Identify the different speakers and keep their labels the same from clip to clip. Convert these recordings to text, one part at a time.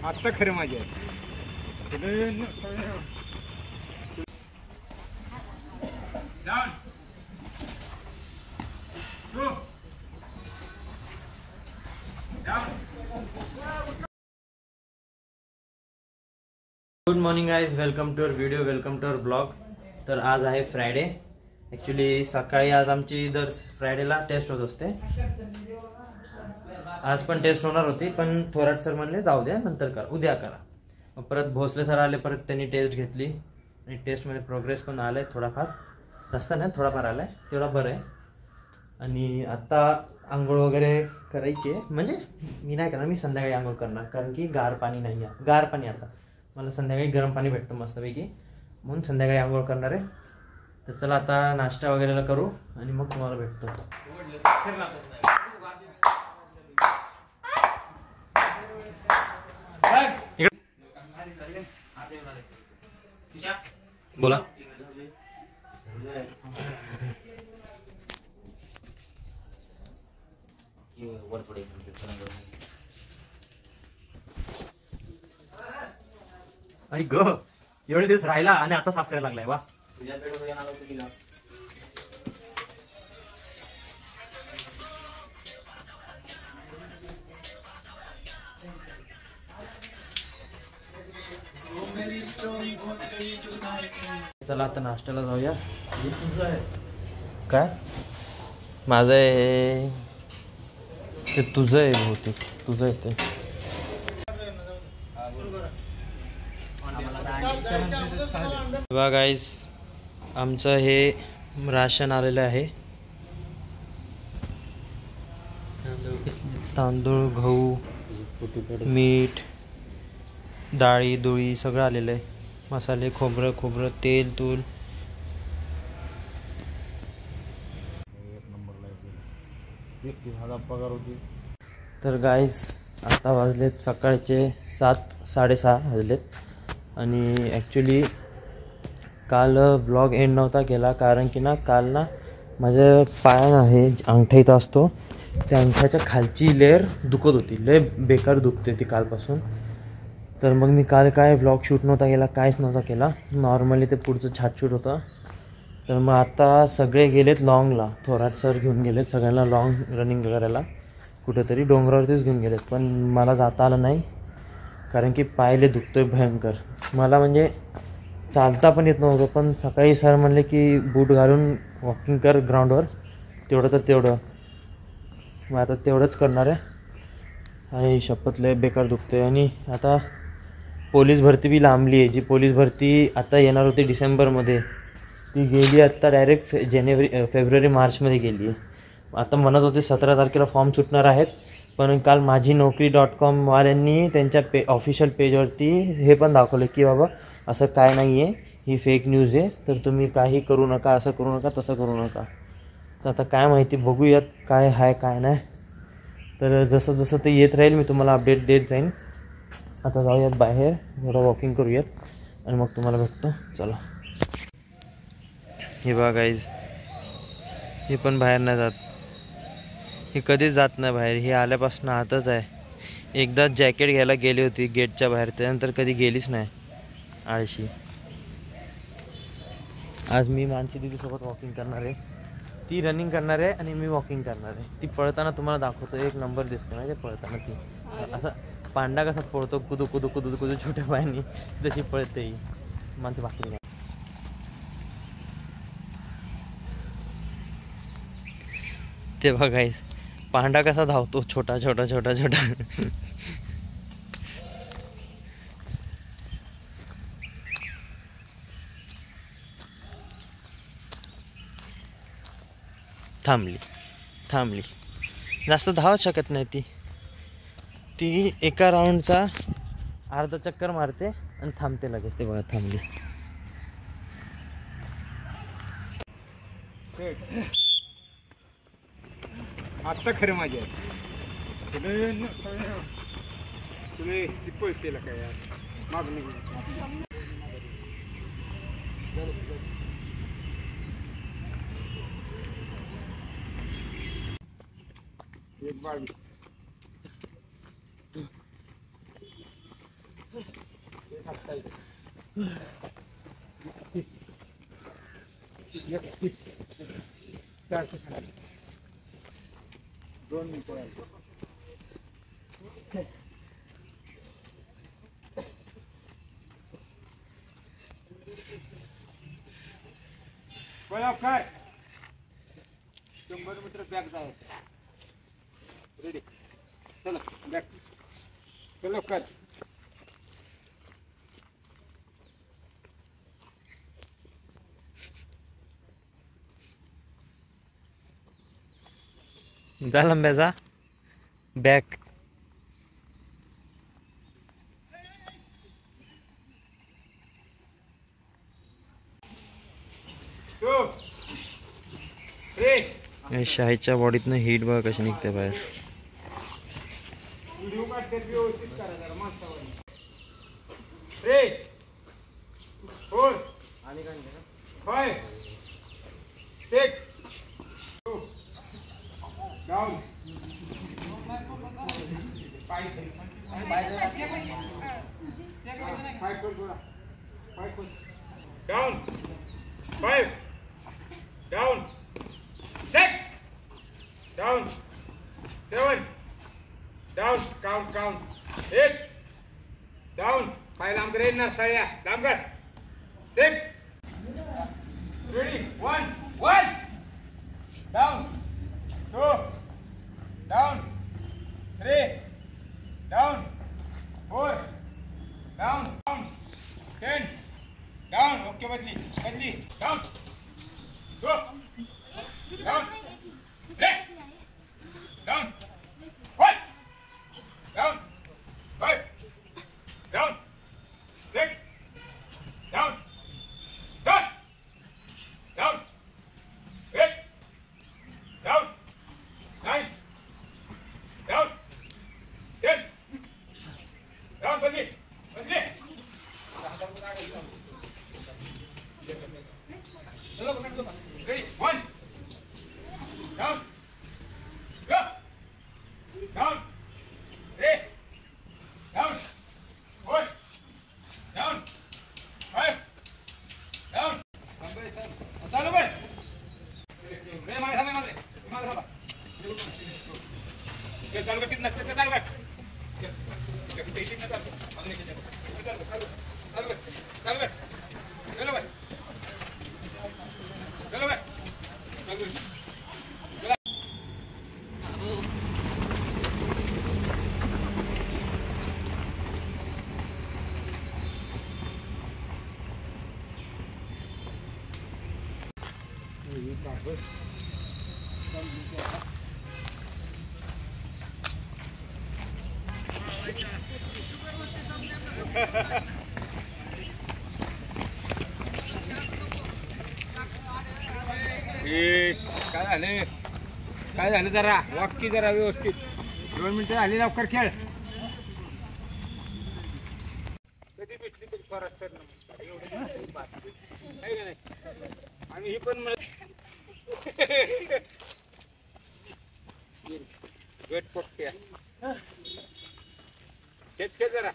Speaker 1: आता खरं माझे
Speaker 2: good morning guys, welcome to our video, welcome to our blog. तर आज आहे फ्रायडे. ॲक्च्युली सकाळी आज आमची दर फ्रायडेला टेस्ट होत असते. आज पण टेस्ट होणार होती, पण थोरात सर म्हणले जाऊ द्या, नंतर करा, उद्या करा. मग परत भोसले सर आले, परत त्यांनी टेस्ट घेतली आणि टेस्टमध्ये प्रोग्रेस पण आलाय थोडाफार, जास्त नाही थोडाफार आलाय, तेवढा बरं आहे. आणि आता आंघोळ वगैरे करायची आहे. म्हणजे मी नाही करणार, मी संध्याकाळी आंघोळ करणार, कारण की गार पाणी नाही आहे. गार पाणी आता मला संध्याकाळी गरम पाणी भेटतं मस्तपैकी, म्हणून संध्याकाळी आंघोळ करणार आहे. तर चला आता नाश्ता वगैरे करू आणि मग तुम्हाला भेटतो. बोला. आई ग, एवढे दिवस राहिला आणि आता साफ करायला लागलाय. वा, चला आता नाश्त्याला जाऊया. काय माझं आहे ते तुझं आहे, बहुतेक तुझं आहे ते. बघा गाईस, आमचं हे राशन आलेलं आहे. तांदूळ, गहू, मीठ, डाळी दुळी सगळं आलेलं आहे. मसाले, खोबरं, तेल, तूल. तर गाईस आता वाजलेत सकाळचे 7:30 वाजलेत. आणि ॲक्च्युली काल ब्लॉग एंड नव्हता केला, कारण की ना काल ना माझ्या पायानं आहे अंगठा इथं असतो, त्या अंगठ्याच्या खालची लेअर दुखत होती, लय बेकार दुखते ती कालपासून. तर मग मी काल काय ब्लॉग शूट नव्हता केला, काहीच नव्हता केला. नॉर्मली ते पुढचं छाटशूट होतं. तर मग आता सगळे गेलेत लॉंगला, थोरात सर घेऊन गेलेत सगळ्यांना लॉंग रनिंग करायला, कुठेतरी डोंगरावरतीच घेऊन गेलेत. पण मला जाता आलं नाही, कारण की पायले दुखतोय भयंकर. मला म्हणजे चालता पण येत नव्हतं, पण सकाळी सर म्हणले की बूट घालून वॉकिंग कर ग्राउंडवर, तेवढं तर तेवढं. मग आता तेवढंच करणार आहे. आणि शपथ लय बेकार दुखतोय. आणि आता पोलीस भरती बी लांबली आहे. जी पोलीस भरती आता येणार होती डिसेंबरमध्ये, ती गेली आत्ता डायरेक्ट फेब्रुवारी मार्चमध्ये गेली आहे. आता म्हणत होते 17 तारखेला फॉर्म सुटणार आहेत, पण काल माझी नोकरी.com वाल्यांनी त्यांच्या ऑफिशियल पेजवरती हे पण दाखवलं की बाबा असं काय नाही आहे, ही फेक न्यूज आहे, तर तुम्ही काही करू नका, असं करू नका, तसं करू नका. तर आता काय माहिती, बघूयात काय आहे काय नाही. तर जसं जसं ते येत राहील मी तुम्हाला अपडेट देत जाईन. आता जाऊयात बाहेर, थोडं वॉकिंग करूयात आणि मग तुम्हाला भेटतो. चला. हे बघा गाईज, हे पण बाहेर नाही जात, ही कधीच जात नाही बाहेर. ही आल्यापासून आताच आहे. एकदाच जॅकेट घ्यायला गेली होती गेटच्या बाहेर, त्यानंतर कधी गेलीच नाही, आळशी. आज मी मानसी दीदीसोबत वॉकिंग करणार आहे. ती रनिंग करणार आहे आणि मी वॉकिंग करणार आहे. ती पळताना तुम्हाला दाखवतो, एक नंबर दिसतो ना ते पळताना. ती असा पांडा कसा पळतो, कुदू कुदू कुदू कुदू छोट्या पायानी, तशी पळते ही माणसं. बाकी ते बघायस, पांडा कसा धावतो, छोटा छोटा छोटा छोटा. थांबली. जास्त धावत शकत नाही ती. ती एका राऊंडचा अर्धा चक्कर मारते आणि थांबते लगेच. ते बघा, थांबली.
Speaker 1: आता खरं माझे तुम्ही पळतेला काय यार मागणी. एक 22 31 400 2 मिनिटं कर 100 मीटर बॅक जायचं रेडी चला बॅक चलो कर
Speaker 2: जा लंब्याचा बॅक.
Speaker 1: 2 3
Speaker 2: शाहीच्या बॉडीतनं हीट बघा कशी निघते बाहेर.
Speaker 1: व्हिडिओ काढते व्यवस्थित करा जरा माणसावर 3 4 आणि काय 5 6 2 down down 5 down 6 down 7 down count 8 down पाय लांब करे नरसाळ्या लांब कर 6 ready 1 down 2 down 3 down 4 down 10 down okay बदली down 2 down 3 down 4 down 5 down 6 down 7 down 8 down 9 down 10 down बदली चलो ready 1 down go down 3 down 4 down 5 down चालू कर रे मागे थांबा चल चालू कर तिथं नसतं चालू कर चालू कर चलो भाई चलो भाई काय झालं जरा वाक्य जरा व्यवस्थित 2 मिनिटं झाली लवकर खेळ कधी भेटली तरी परत नमस्कार एवढे आणि ही पण वेट पोट्या हेच खेळ जरा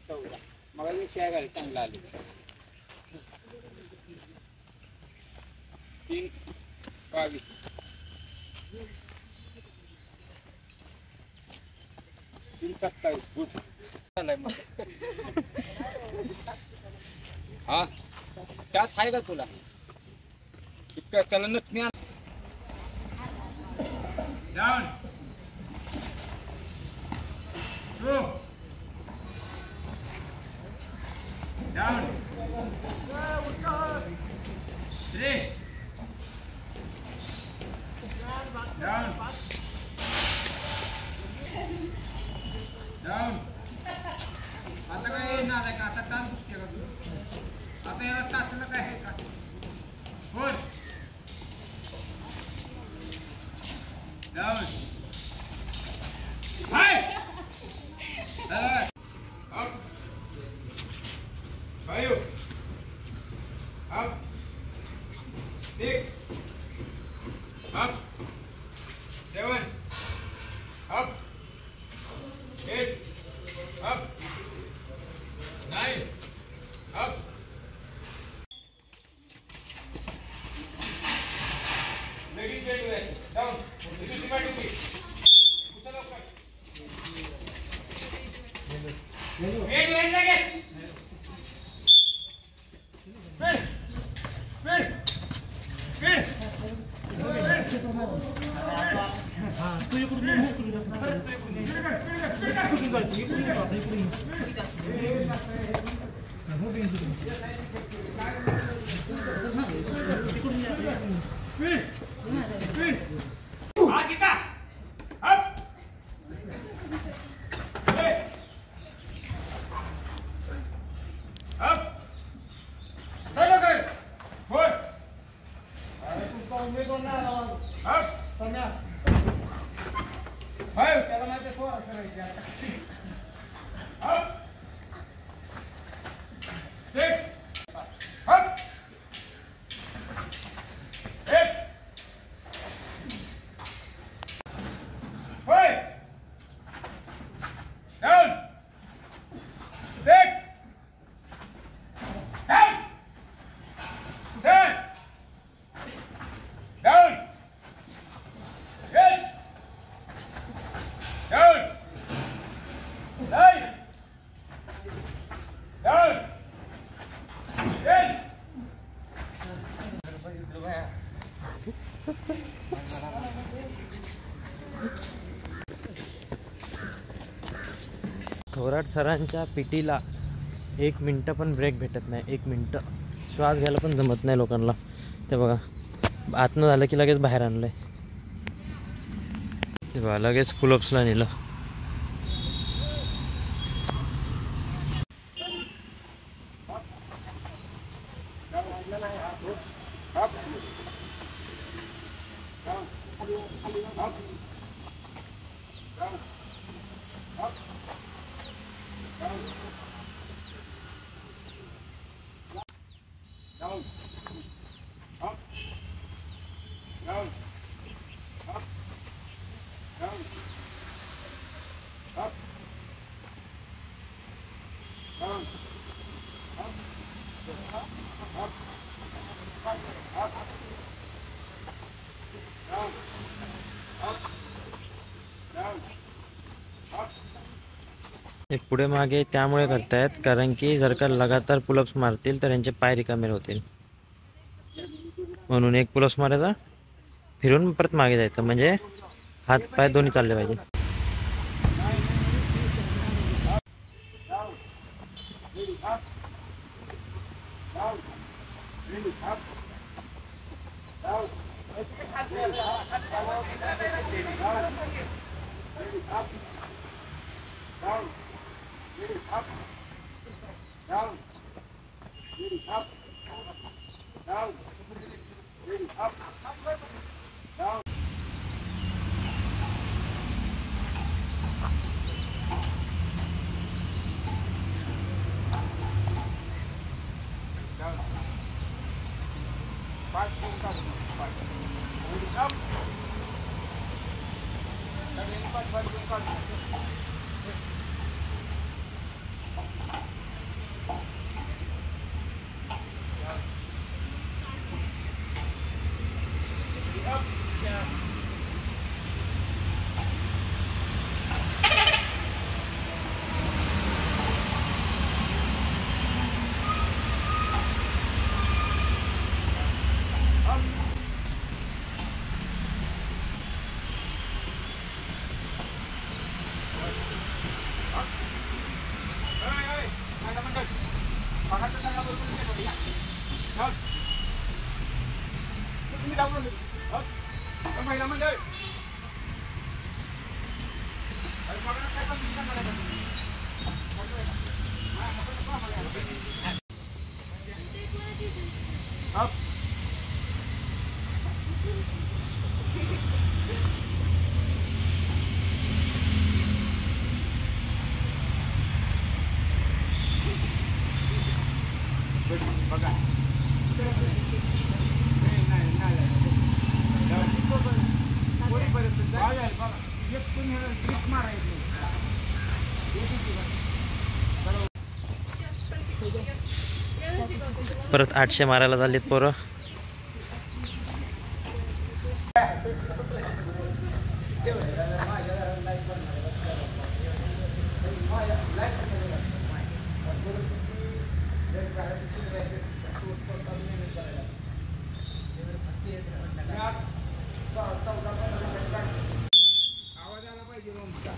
Speaker 1: 14 मला एक शिया घाल चांगला आली 3 22 3 27 गुड झालाय मग हा त्याच आहे का तुला इतकं त्याला नसण्या डाऊन 2 डाऊन 3 डाऊन डाऊन आता काय ना का आता ताण दुखते का तू आता याला टाचलं काय आहे का 4 down 5 up 5 up 6 up 7 up 8 up
Speaker 2: Thorat सरांच्या पिटीला 1 मिनटं पण ब्रेक भेटत नाही. 1 मिनटं श्वास घ्यायला पण जमत नाही लोकांना. ते बघा आतनं झालं की लगेच बाहेर आणलं आहे. ते बघा लगेच पुलअप्सला नेलं. हे पुढे मागे त्यामुळे करतायत कारण की जर का लगातार पुलअप्स मारतील तर यांचे पाय रिकामे होतील. म्हणून एक पुलअप्स मारायचा, फिरून परत मागे जायचं, म्हणजे हात पाय दोन्ही चालले पाहिजे. परत 800 मारायला झालेत पोरं.
Speaker 1: आवाज आला पाहिजे रोमचा.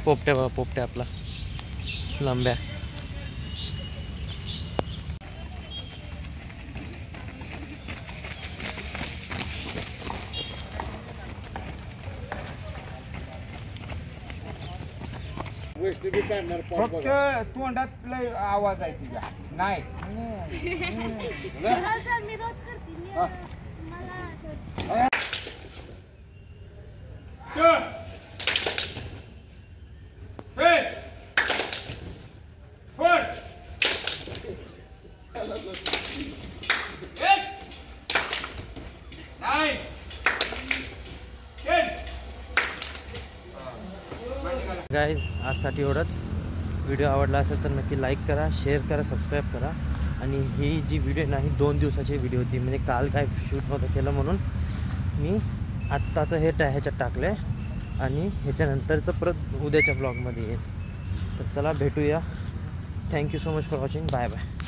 Speaker 2: पोपट्या बघा, पोपट्या आपला लांब्या.
Speaker 1: फक्त तोंडात लय आवाज आहे तुझ्या. नाही
Speaker 3: सर मी रोज करते मला
Speaker 2: गाईज आजसाठी एवढंच. व्हिडिओ आवडला असेल तर नक्की लाईक करा, शेअर करा, सबस्क्राईब करा. आणि ही जी व्हिडिओ नाही 2 दिवसाची व्हिडिओ होती, म्हणजे काल काय शूट नव्हतं केलं म्हणून मी आत्ताचं हे ह्याच्यात टाकलं आहे आणि ह्याच्यानंतरचं परत उद्याच्या ब्लॉगमध्ये येईल. तर चला भेटूया. Thank you so much for watching. Bye bye.